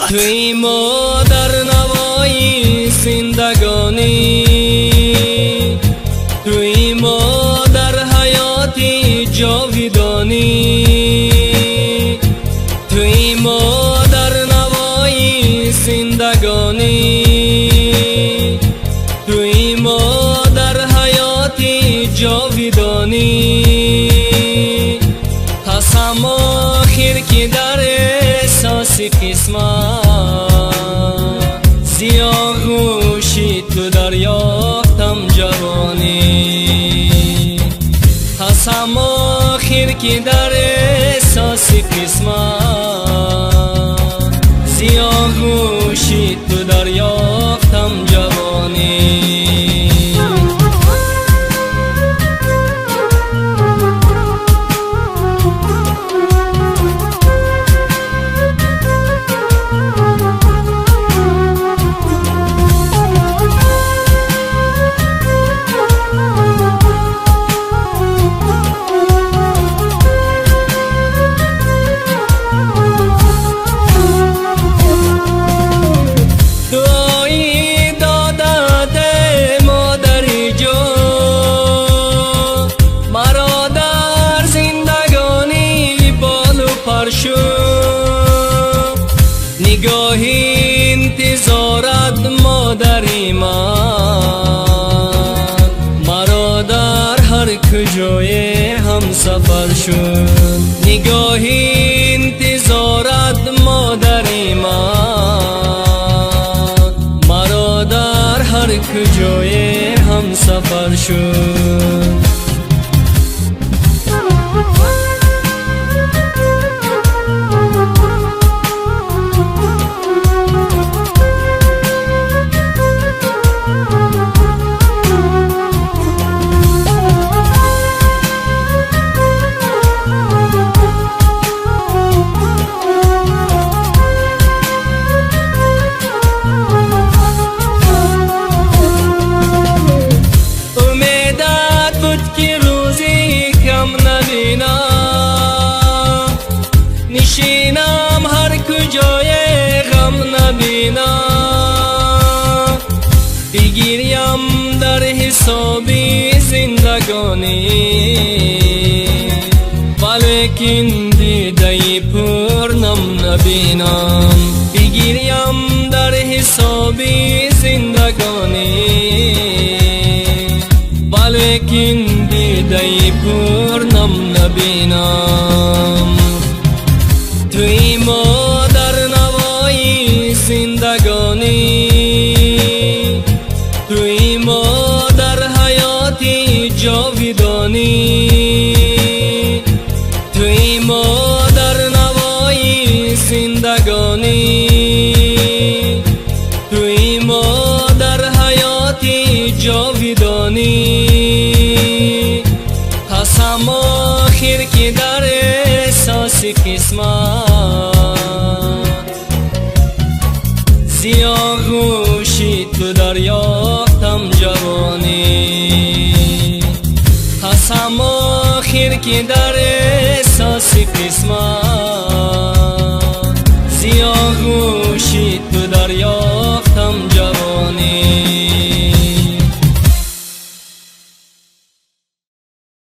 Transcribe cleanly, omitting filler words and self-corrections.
توی ما در نوای زندگانی، توی ما در حیاتی جاودانی، توی ما در نوای زندگانی، توی ما در حیاتی جاودانی. قسم آخر که در احساس قسمت زیاغوشی تو دریافتم جوانی. قسم آخر که در احساس قسمت زیاغوشی تو دریافتم جوانی. نگاهی انتظارت مادری من مرا در هر کجای هم سفر شد. نگاهی انتظارت مادری من مرا در هر کجای هم سفر شد. نشینم هر کجای غم نبینم، بگیریم در حسابی زندگانی، ولیکن دیده پرنم نبینم. بگیریم در حسابی زندگانی، ولیکن دیده پرنم نبینم. توی ما در نوای زندگانی، توی ما در حیاتی جاودانی، توی ما در نوای زندگانی، توی ما در حیاتی جاودانی. قسم آخر که در احساس قسمت زیاغوشی تو دریافتم جوانی. قسم آخر که در احساس قسمت زیاغوشی تو دریافتم